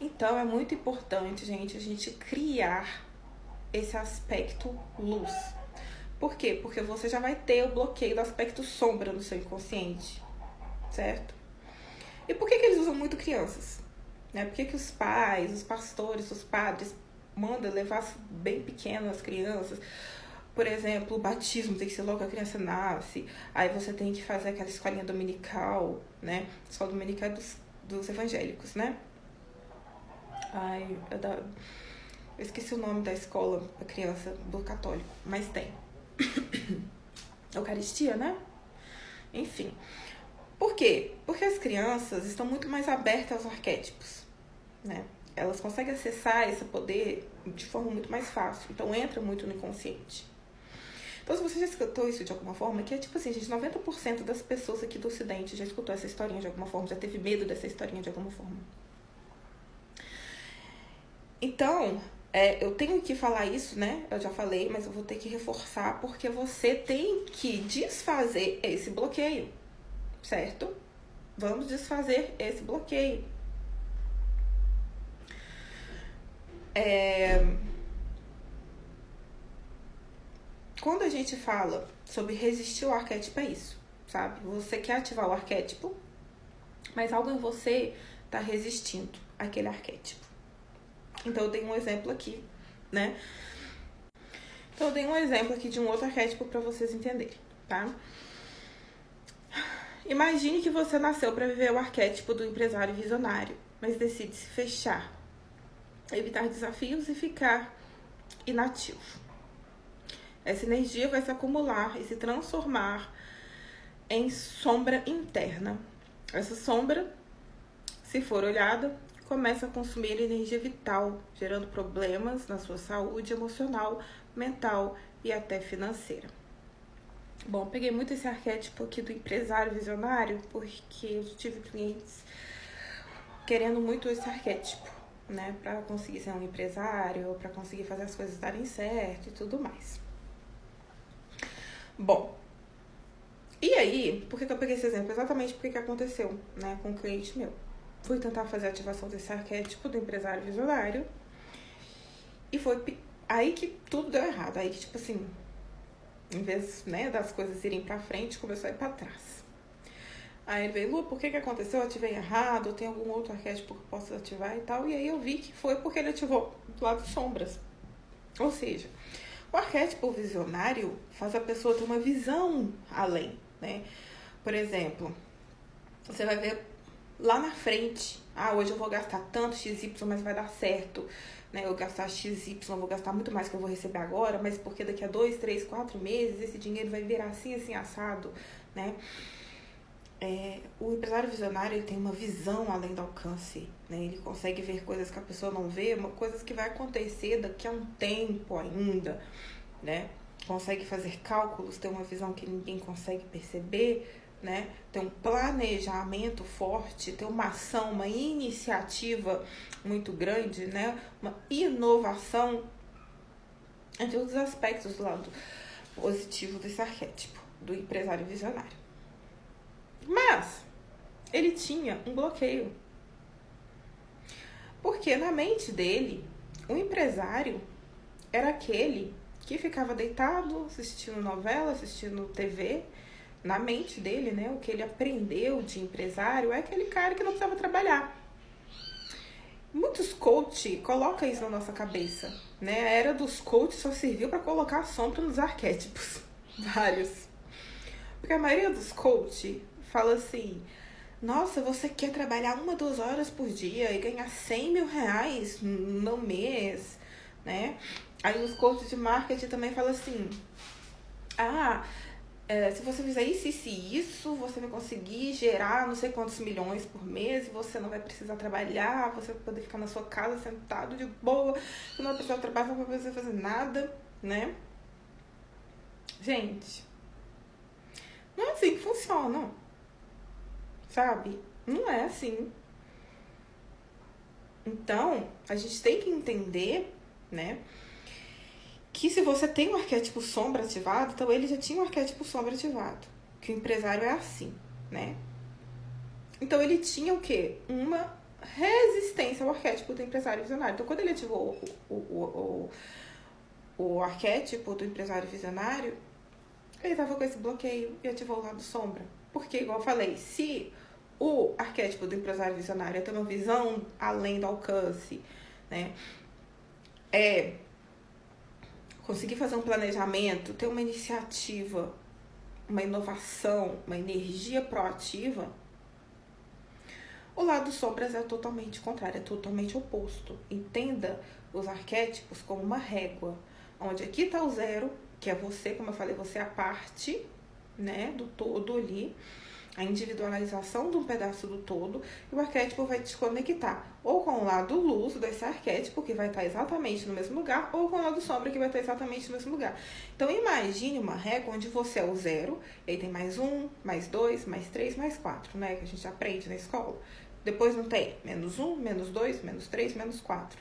Então, é muito importante, gente, a gente criar esse aspecto luz. Por quê? Porque você já vai ter o bloqueio do aspecto sombra no seu inconsciente, certo? E por que eles usam muito crianças? Né? Por que os pais, os pastores, os padres mandam levar bem pequenas as crianças? Por exemplo, o batismo tem que ser logo que a criança nasce. Aí você tem que fazer aquela escolinha dominical, né? Escola dominical dos evangélicos, né? Ai, eu esqueci o nome da escola pra criança do católico, mas tem. Eucaristia, né? Enfim. Por quê? Porque as crianças estão muito mais abertas aos arquétipos, né? Elas conseguem acessar esse poder de forma muito mais fácil. Então entra muito no inconsciente. Então, se você já escutou isso de alguma forma, que é tipo assim, gente, 90% das pessoas aqui do Ocidente já escutou essa historinha de alguma forma, já teve medo dessa historinha de alguma forma. Então, eu tenho que falar isso, né? Eu já falei, mas eu vou ter que reforçar, porque você tem que desfazer esse bloqueio, certo? Vamos desfazer esse bloqueio. Quando a gente fala sobre resistir ao arquétipo, é isso, sabe? Você quer ativar o arquétipo, mas algo em você tá resistindo àquele arquétipo. Então eu dei um exemplo aqui, né? Então eu dei um exemplo aqui de um outro arquétipo para vocês entenderem, tá? Imagine que você nasceu para viver o arquétipo do empresário visionário, mas decide se fechar, evitar desafios e ficar inativo. Essa energia vai se acumular e se transformar em sombra interna. Essa sombra, se for olhada, começa a consumir energia vital, gerando problemas na sua saúde emocional, mental e até financeira. Bom, peguei muito esse arquétipo aqui do empresário visionário, porque eu tive clientes querendo muito esse arquétipo, né? Pra conseguir ser um empresário, pra conseguir fazer as coisas darem certo e tudo mais. Bom, e aí, por que eu peguei esse exemplo? Exatamente porque que aconteceu, né, com um cliente meu. Fui tentar fazer a ativação desse arquétipo do empresário visionário e foi aí que tudo deu errado. Aí que, tipo assim, em vez, né, das coisas irem pra frente, começou a ir pra trás. Aí ele veio, Lu, por que aconteceu? Eu ativei errado, tem algum outro arquétipo que eu posso ativar e tal. E aí eu vi que foi porque ele ativou do lado de sombras. Ou seja, o arquétipo visionário faz a pessoa ter uma visão além, né? Por exemplo, você vai ver lá na frente, hoje eu vou gastar tanto XY, mas vai dar certo, né? Eu gastar XY, vou gastar muito mais que eu vou receber agora, mas porque daqui a 2, 3, 4 meses esse dinheiro vai virar assim, assim, assado, né? O empresário visionário, ele tem uma visão além do alcance, né? Ele consegue ver coisas que a pessoa não vê, coisas que vai acontecer daqui a um tempo ainda, né? Consegue fazer cálculos, ter uma visão que ninguém consegue perceber, né? Ter um planejamento forte, ter uma ação, uma iniciativa muito grande, né? Uma inovação, entre outros aspectos do lado positivo desse arquétipo do empresário visionário. Mas ele tinha um bloqueio. Porque na mente dele, o empresário era aquele que ficava deitado, assistindo novela, assistindo TV. Na mente dele, né, o que ele aprendeu de empresário é aquele cara que não precisava trabalhar. Muitos coach colocam isso na nossa cabeça, né? A era dos coaches só serviu para colocar sombra nos arquétipos. Vários. Porque a maioria dos coaches fala assim, nossa, você quer trabalhar 1, 2 horas por dia e ganhar 100 mil reais no mês, né? Aí os coaches de marketing também falam assim, se você fizer isso, você vai conseguir gerar não sei quantos milhões por mês, e você não vai precisar trabalhar, você vai poder ficar na sua casa sentado de boa, você não vai precisar trabalhar, não vai precisar fazer nada, né? Gente, não é assim que funciona, sabe? Não é assim. Então, a gente tem que entender, né, que se você tem um arquétipo sombra ativado, então ele já tinha um arquétipo sombra ativado. Que o empresário é assim, né? Então ele tinha o quê? Uma resistência ao arquétipo do empresário visionário. Então, quando ele ativou o arquétipo do empresário visionário, ele estava com esse bloqueio e ativou o lado sombra. Porque, igual eu falei, se o arquétipo do empresário visionário é ter uma visão além do alcance, né? É conseguir fazer um planejamento, ter uma iniciativa, uma inovação, uma energia proativa, o lado sombras é totalmente contrário, é totalmente oposto. Entenda os arquétipos como uma régua, onde aqui está o zero, que é você, como eu falei, você é a parte, né, do todo ali, a individualização de um pedaço do todo, e o arquétipo vai te conectar ou com o lado luz desse arquétipo, que vai estar exatamente no mesmo lugar, ou com o lado sombra, que vai estar exatamente no mesmo lugar. Então, imagine uma régua onde você é o zero, e aí tem mais 1, mais 2, mais 3, mais 4, né, que a gente aprende na escola. Depois não tem menos 1, menos 2, menos 3, menos 4.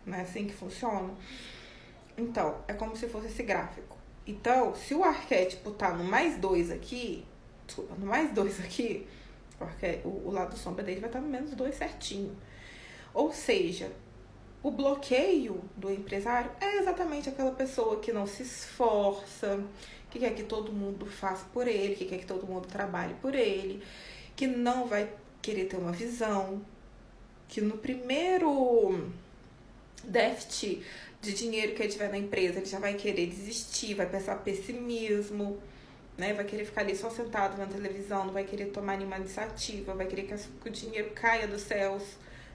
Não é assim que funciona? Então, é como se fosse esse gráfico. Então, se o arquétipo tá no mais 2 aqui, no mais 2 aqui, o lado sombra dele vai estar no menos 2 certinho. Ou seja, o bloqueio do empresário é exatamente aquela pessoa que não se esforça, que quer que todo mundo faça por ele, que quer que todo mundo trabalhe por ele, que não vai querer ter uma visão, que no primeiro déficit de dinheiro que ele tiver na empresa, ele já vai querer desistir, vai pensar pessimismo, né? Vai querer ficar ali só sentado na televisão, não vai querer tomar nenhuma iniciativa, vai querer que o dinheiro caia dos céus,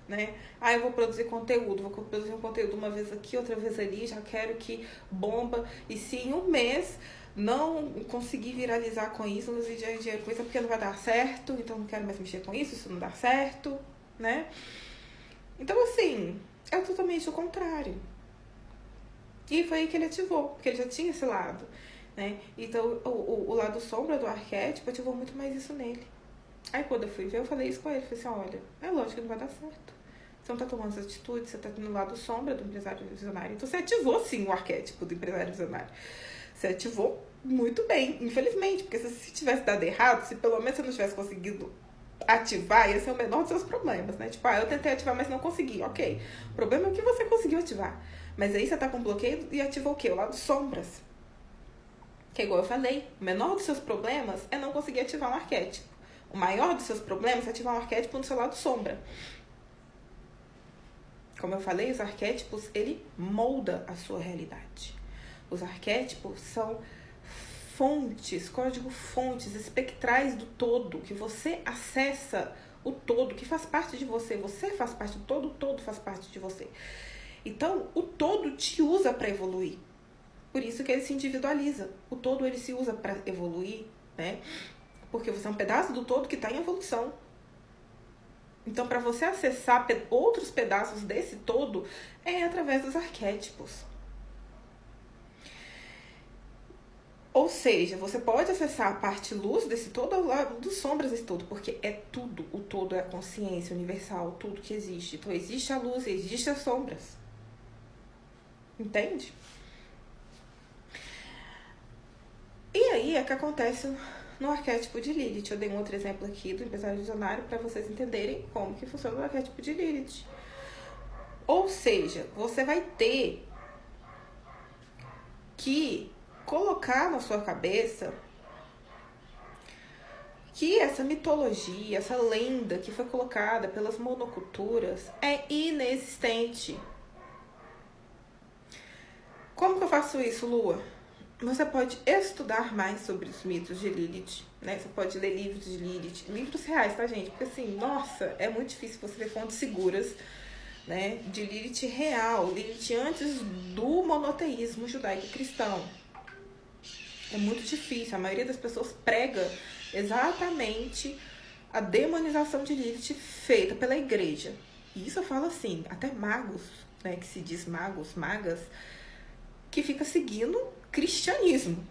né? Ah, eu vou produzir conteúdo, vou produzir um conteúdo uma vez aqui, outra vez ali, já quero que bomba, e se em um mês não conseguir viralizar com isso, não ganhar dinheiro com isso, é porque não vai dar certo, então não quero mais mexer com isso, isso não dá certo, né? Então, assim, é totalmente o contrário. E foi aí que ele ativou, porque ele já tinha esse lado, né? Então, o lado sombra do arquétipo ativou muito mais isso nele. Aí, quando eu fui ver, eu falei isso com ele. Falei assim, olha, é lógico que não vai dar certo. Você não tá tomando essa atitude, você tá no lado sombra do empresário visionário. Então, você ativou, sim, o arquétipo do empresário visionário. Você ativou muito bem, infelizmente. Porque se tivesse dado errado, se pelo menos você não tivesse conseguido ativar, ia ser o menor dos seus problemas, né? Tipo, eu tentei ativar, mas não consegui. Ok. O problema é que você conseguiu ativar. Mas aí você tá com bloqueio e ativou o quê? O lado sombras. Que é igual eu falei, o menor dos seus problemas é não conseguir ativar um arquétipo. O maior dos seus problemas é ativar um arquétipo no seu lado sombra. Como eu falei, os arquétipos, ele molda a sua realidade. Os arquétipos são fontes, código-fontes espectrais do todo, que você acessa o todo, que faz parte de você. Você faz parte do todo, o todo faz parte de você. Então, o todo te usa para evoluir. Por isso que ele se individualiza. O todo, ele se usa para evoluir, né? Porque você é um pedaço do todo que está em evolução. Então, para você acessar outros pedaços desse todo, é através dos arquétipos. Ou seja, você pode acessar a parte luz desse todo ao lado dos sombras desse todo, porque é tudo. O todo é a consciência universal, tudo que existe. Então, existe a luz e existe as sombras. Entende? E aí é que acontece no arquétipo de Lilith. Eu dei um outro exemplo aqui do empresário visionário para vocês entenderem como que funciona o arquétipo de Lilith. Ou seja, você vai ter que colocar na sua cabeça que essa mitologia, essa lenda que foi colocada pelas monoculturas é inexistente. Como que eu faço isso, Lua? Você pode estudar mais sobre os mitos de Lilith, né? Você pode ler livros de Lilith, livros reais, tá, gente? Porque assim, nossa, é muito difícil você ver fontes seguras, né? De Lilith real, Lilith antes do monoteísmo judaico-cristão. É muito difícil, a maioria das pessoas prega exatamente a demonização de Lilith feita pela igreja. E isso eu falo assim, até magos, né? Que se diz magos, magas, que fica seguindo cristianismo,